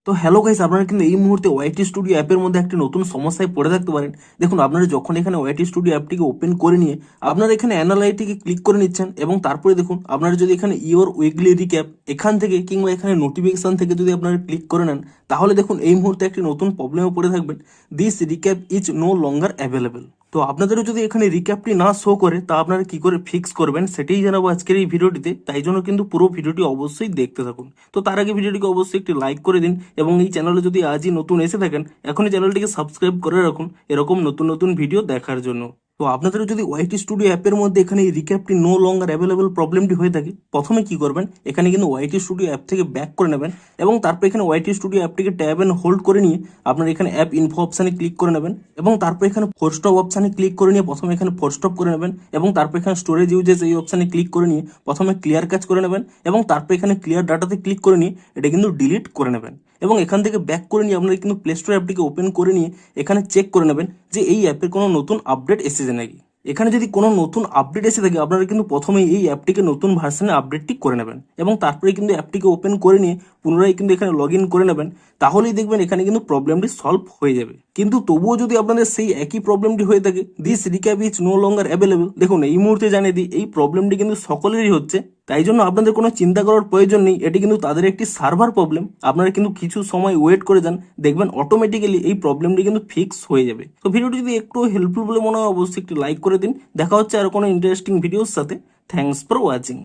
তো hello guys, আপনারা কিন্তু এই মুহূর্তে ওয়াইটি স্টুডিও অ্যাপের মধ্যে একটি নতুন সমস্যায় পড়ে থাকতে পারেন। দেখুন, আপনারা যখন এখানে ওয়াইটি স্টুডিও অ্যাপটিকে ওপেন করে নিয়ে আপনারা এখানে অ্যানালাইটিকে ক্লিক করে নিচ্ছেন এবং তারপরে দেখুন আপনারা যদি এখানে ইওর উইকলি রিক্যাপ এখান থেকে কিংবা এখানে নোটিফিকেশন থেকে যদি আপনারা ক্লিক করে নেন, তাহলে দেখুন এই মুহূর্তে একটি নতুন প্রবলেমে পড়ে থাকবেন। This recap is no longer available. তো আপনাদেরও যদি এখানে রিক্যাপটি না শো করে তা আপনারা কি করে ফিক্স করবেন সেটাই জানাবো আজকের এই ভিডিওটিতে। তাই জন্য কিন্তু পুরো ভিডিওটি অবশ্যই দেখতে থাকুন। তো তার আগে ভিডিওটিকে অবশ্যই একটি লাইক করে দিন এবং এই চ্যানেলে যদি আজই নতুন এসে থাকেন এখনই চ্যানেলটিকে সাবস্ক্রাইব করে রাখুন এরকম নতুন নতুন ভিডিও দেখার জন্য। তো আপনাদেরও যদি ওয়াইটি স্টুডিও অ্যাপের মধ্যে এখানে এই রিক্যাপটি নো লঙ্গার অ্যাভেলেবল প্রবলেমটি হয়ে থাকে, প্রথমে কি করবেন, এখানে কিন্তু ওয়াইটি স্টুডিও অ্যাপ থেকে ব্যাক করে নেবেন এবং তারপর এখানে ওয়াইটি স্টুডিও অ্যাপটিকে ট্যাব এন্ড হোল্ড করে নিয়ে আপনার এখানে অ্যাপ ইনফো অপশানে ক্লিক করে নেবেন এবং তারপর এখানে ফোর স্টপ অপশানে ক্লিক করে নিয়ে প্রথমে এখানে ফোর স্টপ করে নেবেন এবং তারপর এখানে স্টোরেজ ইউজেস এই অপশানে ক্লিক করে নিয়ে প্রথমে ক্লিয়ার ক্যাচ করে নেবেন এবং তারপর এখানে ক্লিয়ার ডাটাতে ক্লিক করে নিয়ে এটা কিন্তু ডিলিট করে নেবেন এবং এখান থেকে ব্যাক করে নিয়ে আপনারা কিন্তু প্লে স্টোর অ্যাপটিকে ওপেন করে নিয়ে এখানে চেক করে নেবেন যে এই অ্যাপের কোনো নতুন আপডেট এসেছে নাকি। এখানে যদি কোনো নতুন আপডেট এসে থাকে আপনারা কিন্তু প্রথমেই এই অ্যাপটিকে নতুন ভার্সনে আপডেটটি করে নেবেন এবং তারপরে কিন্তু অ্যাপটিকে ওপেন করে নিয়ে পুনরায় কিন্তু এখানে লগ ইন করে নেবেন। তাহলেই দেখবেন এখানে কিন্তু প্রবলেমটি সলভ হয়ে যাবে। কিন্তু তবুও যদি আপনাদের সেই একই প্রবলেমটি হয়ে থাকে, this recap is no longer available, দেখুন এই মুহূর্তে জানিয়ে দিই এই প্রবলেমটি কিন্তু সকলেরই হচ্ছে। তাই জন্য আপনাদের কোনো চিন্তা করার প্রয়োজন নেই, এটি কিন্তু তাদের একটি সার্ভার প্রবলেম। আপনারা কিন্তু কিছু সময় ওয়েট করে যান, দেখবেন অটোমেটিক্যালি এই প্রবলেমটি কিন্তু ফিক্স হয়ে যাবে। তো ভিডিওটি যদি একটু হেল্পফুল বলে মনে হয় অবশ্যই একটি লাইক করে দিন। দেখা হচ্ছে আর কোনো ইন্টারেস্টিং ভিডিওর সাথে। Thanks for watching.